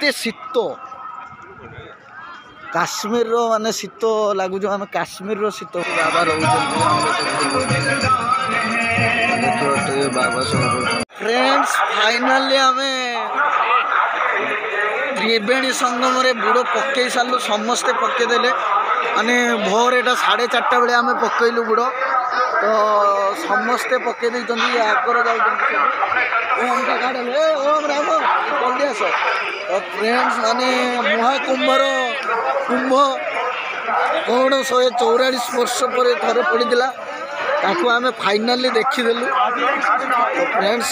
एते शीत काश्मीर रो माने शीत लगुच आम काश्मीर रो शीत बाबा रोचे बाबा सब फ्रेंड्स फाइनली आम त्रिवेणी संगम रे बुड़ पकई सारू समस्ते पकईदे माने भोर एटा 4:30 बेले आम पकईलु बुड़ तो समस्ते पकई आगर जाऊँ तो फ्रेंड्स माने महाकुंभर कुंभ कौन 144 वर्ष पर थरे पड़ा ताकू आम फाइनाली देखीदेलु तो फ्रेंड्स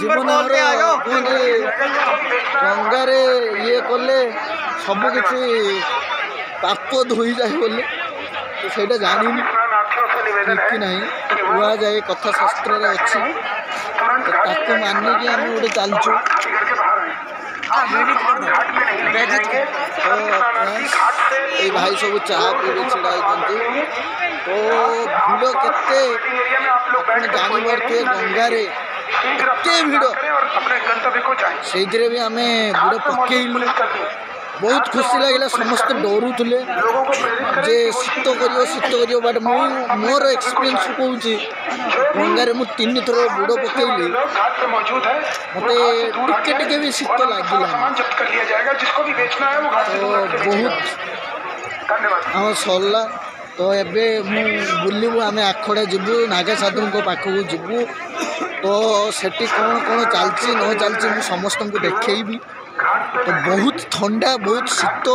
जीवन गंगारे ये कले सबकि पाप धोई जाए बोले तो सहीटा जानी कि ना कुआ जाए कथा शास्त्र अच्छी तो ताकू मानिकी आम गोटे चलचु तो ये भाई सब चाह पीबे छिड़ा तो भिड़ केते जानते गंगारे एते भिड़ से भी आम बुड़ पकईलु बहुत खुशी लगे समस्ते डरुले जे शीत कर बट मोर एक्सपीरियंस कहूँ गंगारे मु 3 थर बुड़ पकईली मत टिके भी शीत लगे तो बहुत आम सरला तो एबे बुलू आम आखड़ा जीवु नागा साधु पाखक जीवु तो सेठी कौन कौन चलती न चलती मुझे समस्त को देखी तो बहुत ठंडा बहुत शीत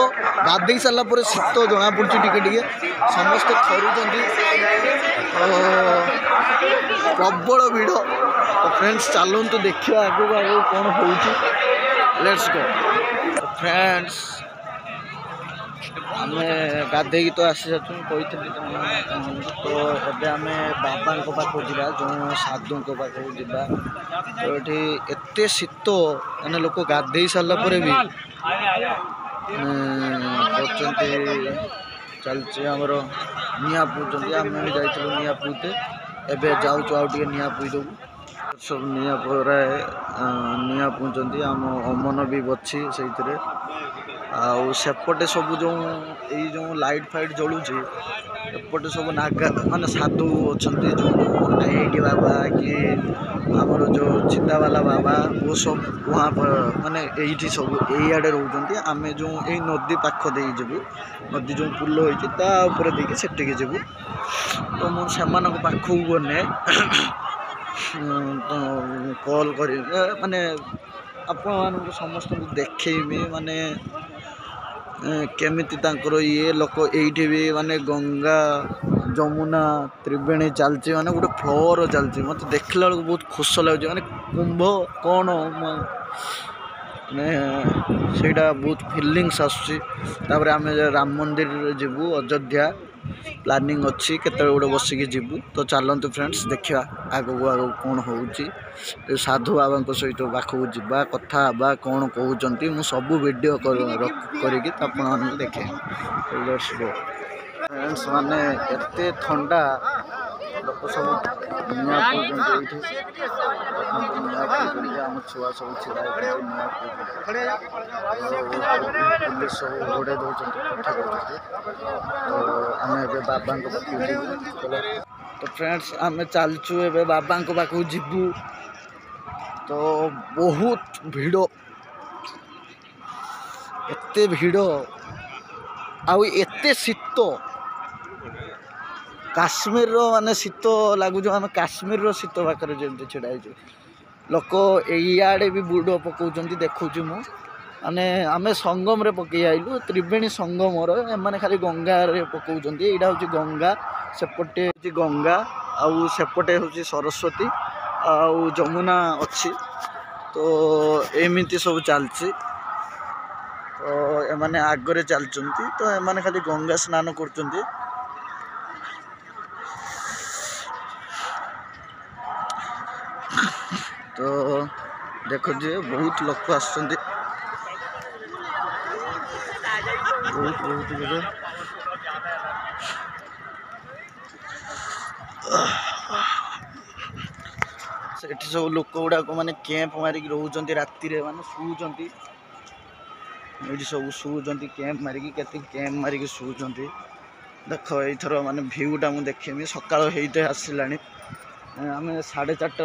गाधे सारापर शीत जना पड़ी टे समस्ते थरुं प्रबल भिड़ तो फ्रेंड्स चलतु देखा आगू आगे कौन हो लेट्स गो फ्रेंड्स आम गाधे तो आसी सारी कही तो एबे आम बाबा पाखक जा जो साधु पाखक जा तो ये एत शीत मैंने लोक गाधे सारापर भी चलती आमर निआ पुचुँच आम भी जाइलु निआ पुते एबे जाऊँ आउ टे निआ पुईदेबू सब निआ पराए निआ पुचुँच आम अमन भी बची से आउ सेपटे सब जो जो लाइट फाइट जलुची एपटे सब नागा माने साधु अच्छा जो आईटी बाबा कि आमर जो चितावाला बाबा वो सब वहाँ पर माने ये सब यड़े रोचे आम जो यही नदी पाख दे जीवु नदी जो पुल होपर देखिए सेटिकी जीवु तो मुझे पाखक गने कॉल कर माने आपण मानक समस्त देखी माने केमिति तांकर ये लोक ये भी माने गंगा जमुना त्रिवेणी चलती माने गोटे फ्लोर चलती मत देखला बेलू बहुत खुश लगे माने कुंभ कौन से बहुत फिलिंग्स आसपर आम राम मंदिर जीवु अयोध्या प्लानिंग अच्छी केत गोटे बसिकी जीवु तो चलतु फ्रेंड्स देखा आग आग कौन हो साधु बाबा सहित पाखक जा कथा बा कौन कहते मु सब वीडियो करके देखे फ्रेंड्स माने एते ठंडा लोक सब निआ आम छुआ सब छिड़ा पुलिस सब घोड़े दौरान कथा कर आम ए बाबा तो फ्रेंड्स आम चलचु ए बाबा पाखक जीवु तो बहुत भिड़ एते भिड़ आउ एते शीत काश्मीर रो माने शीत लगुच आम काश्मीर रो शीत पाखे जमी छिड़ा लोक इे भी बुड़ पकाउं देखुँ मु माने आम संगम रे पकई आइलु त्रिवेणी संगम एमाने खाली गंगा रे पकाउं यहाँ हूँ गंगा सेपटे गंगा आउ सेपटे हूँ सरस्वती आउ जमुना अच्छी तो एमती सब चलती तो एमाने आगरे चलचंती तो एमाने खाली गंगा स्नान करचंती तो देखो जी बहुत लोक आसुँच बहुत बहुत गुड़े सेठी सब लोक गुड़ाक माने कैंप मारिक रोचंती राति रे माने शुचंती ये सब शुचंती कैंप मारिकी केते कैंप मारिकी शुचंती देख एथर माने भ्यूटा मुझे देखी सकाल होते आसलानी आम 4:30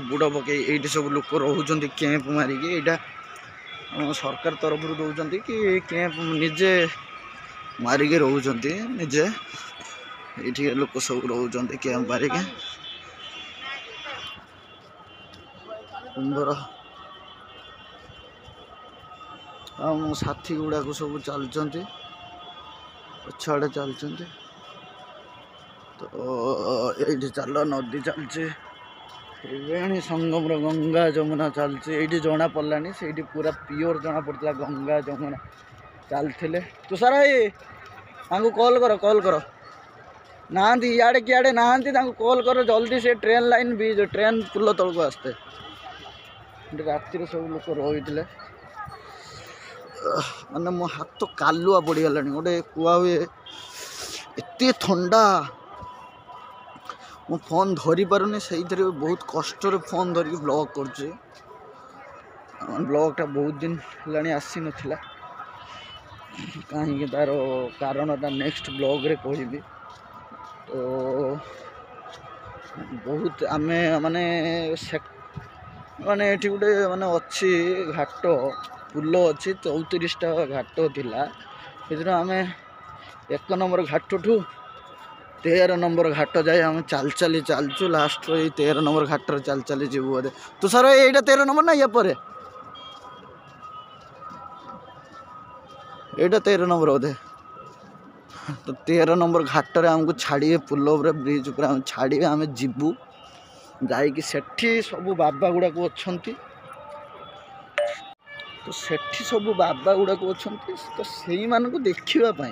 बुड़ पकई ये सब लोक रोच कैंप मारिकी यहाँ सरकार तरफ दौरान कि कैंप निजे मारिकी रोच निजे ये लोक सब रोच कैंप मारिकी सुंदर मो साथी गुड़ाक सब चलते पछाड़े चलते तो ये चल नदी चलचे संगम गंगा जमुना चलचे ये जना पड़लानी से पूरा प्योर जना पड़ता गंगा जमुना चलते तुषार भाई कॉल कर ना इे किए ना कॉल कर जल्दी से ट्रेन लाइन भी ट्रेन पुल तलक आसते राति सब लोग रही माने मो हाथ कालुआ पड़गला गोटे कुआ हुए एत थंडा मो फोन धरी पारुनी से बहुत कष्ट फोन धरिक ब्लॉग कर ब्लॉगटा बहुत दिन है आसी नाला कहीं तार कारणटा नेक्स्ट ब्लॉग रे कहबी तो बहुत आमे माने माने गोटे माने अच्छी घाट पुल अच्छी 34टा घाट थिला आम 1 नंबर घाट ठू 13 नंबर घाट जाए आम चलचु लास्ट 13 नंबर घाट चल चली जीव बोधे तुषार यहाँ 13 नंबर ना या यहाँ 13 नंबर बोधे तो 13 नंबर घाट आमको छाड़े पुल ब्रिज उपर आम छाड़े आम जीवु जाकि सेठी सब बाबा गुड़ाक अच्छा तो सेठी सब बाबा गुड़ाक अच्छा तो से मानक देखापी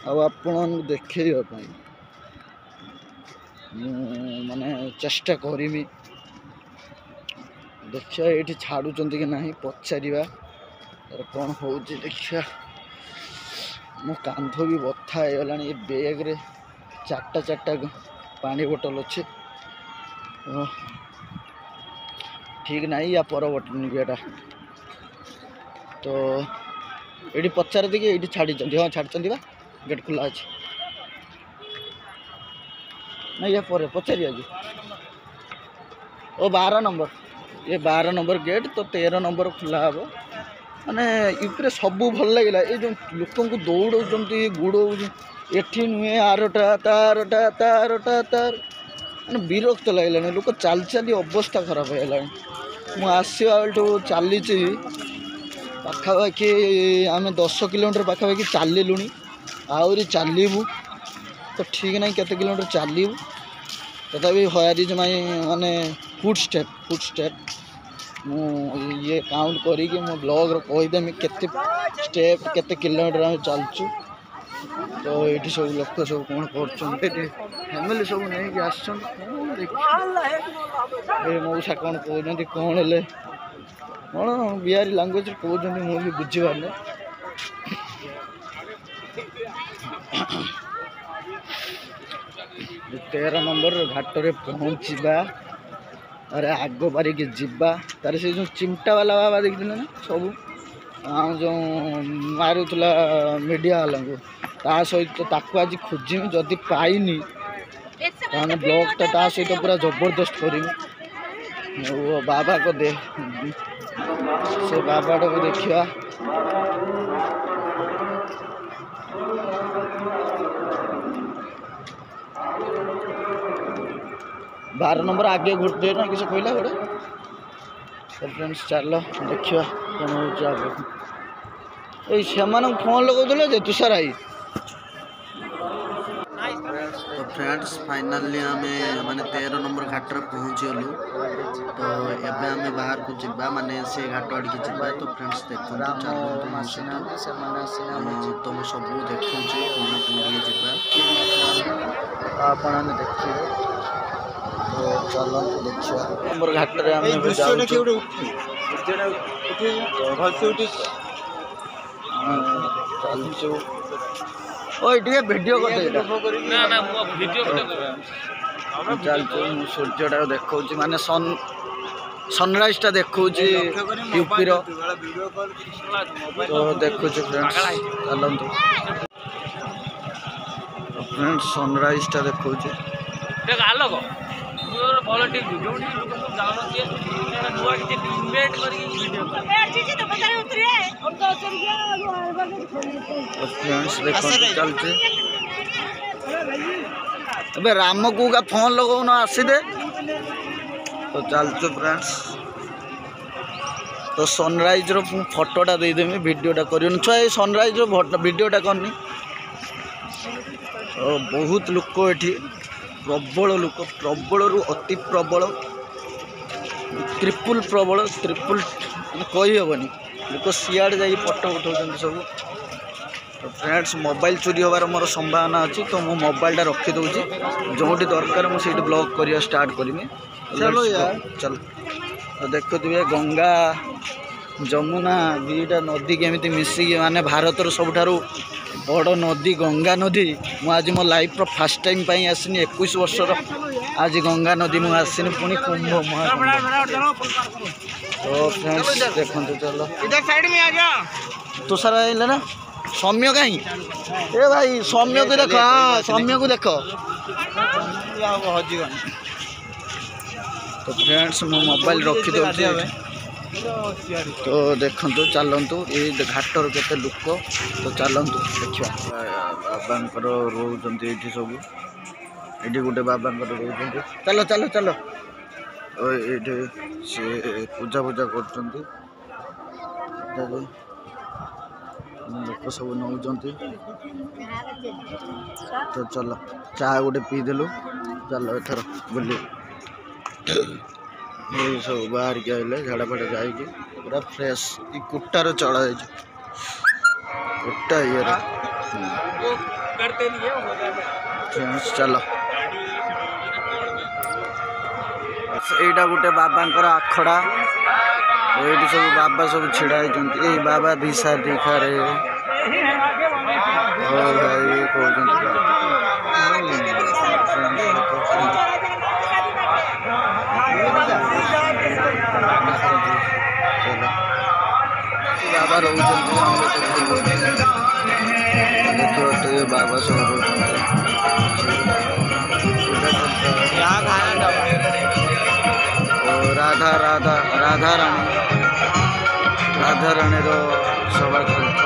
आपण देखापी माने चेष्टा करमी देखिया ये छाड़ुं कि ना पचार कौन हो देखिया मो कांध भी बथा होगा ये बैग रे 4टा पानी बोतल अच्छे ठीक ना या पर बटन बेटा तो ये पचार देखिए ये छाड़ी हाँ छाड़ी गेट खुला अच्छे ना या पर पचार आज ओ 12 नंबर ये 12 नंबर गेट तो 13 नंबर खुला हम माने यूपी सब भल लगे ये जो लोक दौड़ गुड़ एठी नुहे आरटा तारटा तारटा तार मैंने विरक्त लगे लोक चल चली अवस्था खराब है मु आसवा बेलू चली पाखापाखि आम 10 किलोमीटर पाखापाखि चललु आहरी चलू तो ठीक ना केते किलोमीटर चलू तथापि हयारिज माई माने फुट स्टेप मु ये काउंट करी मो ब्लॉग कहीदेमी केते स्टेप केते किलोमीटर आम चलचु तो ये सब लोक सब कौन कर फैमिली सब नहीं आस मौसा कौन कहते कौन है कौन बिहारी लांगुएज कहते मुझे बुझीपार 13 नंबर घाट रे पहुँचवा अरे आग बारिक जीवा तार से जो चिमटा वाला बाबा देखते ना सब जो मारूला मीडिया वाला ता सहित ताकू आज खोजमी जदि पाइनी ताने ब्लॉगटा ता सहित पूरा जबरदस्त करी बाबा को दे से बाबाटा को देखा 12 नंबर आगे घुटते ना किसी कहला गोटे तो फ्रेंड्स चल देखा कौन हो से फोन लगे तुषार आई तो फ्रेंड्स फाइनली आम माने 13 नंबर घाट पहुँचीगलु तो एबे आम बाहर को जीवा माने से घाट आड़े जीवा तो फ्रेंड्स देखो तुम सब देखो कौन कौन जीवा आपण देखिए तो चलो देखिए नंबर घाट रे हम जाऊ चलचु ओए टे वीडियो कर ना ना मो वीडियो कर चलचु सूर्यटा देखौ माने सन सनराइज टा देखो यूपी रो तो देखो फ्रेंड्स चलतु फ्रेंड्स सनराइज टा देखो फ्रेंड्स देखो चलते अबे राम को का फोन लगो ना आसी दे तो चलते फ्रेंड्स तो सनराइज रो फोटोटा दे देमी वीडियोटा करियो छुआ ए सनराइज रो वीडियोटा करनी तो बहुत लोक एठी प्रबल लोक प्रबल रु अति प्रबल ट्रिपुल प्रबल ट्रिपुल कही हेनी लोक सियाड़े जा फोटो उठाऊँ सब तो फ्रेंड्स मोबाइल चोरी होवार मोर संभावना अच्छी तो मो मोबाइलटा रखीदे जो दरकार मुझे ब्लॉग करिया स्टार्ट करमी चलो यार चल तो देखुए गंगा जमुना दुईटा नदी केमी मिसिकी माने भारतर सबुठारु बड़ नदी गंगा नदी आज मो लाइफ रो फर्स्ट टाइम पाई आसनी 21 वर्षर आज गंगा नदी मु आसनी पुणी कुंभ महाकुंभ तो फ्रेंड्स देखो चलो इधर साइड में आ जा तो सारा आइले ना सौम्य कहीं ए भाई सौम्य को देखो हाँ सौम्य को देखो तो फ्रेंड्स मो मोबाइल रखी दे तो देखु चलतु ये घाटर केते लोक तो चलतु देखा बाबा रोचे ये सब ये गोटे बाबा रोचे चलो चलो चलो ये सी पूजा पूजा कर लोक सब नौ तो चलो चाह गोटे पीदेलु चलो एथर बुली ये सब बाहर के आइले झाड़ा फाड़ा जाइए पूरा फ्रेश ये कुट्टार चढ़ा है कुट्टा ये चलो यहाँ गोटे बाबा आखड़ा ये सब बाबा सब छिड़ा ये बाबा दिशा दिखारे भाई कहते बाबा देखिए बाबा सब राधा राधा राधा राणी सभा चलती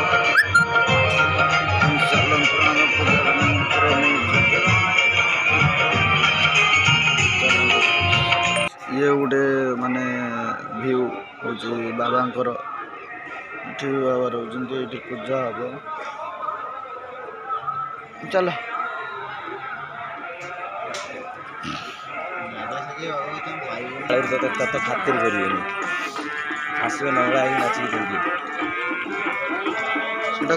ये गोटे माने व्यू हूँ बाबा बाबा रोचे पूजा हम चलो खातिर कर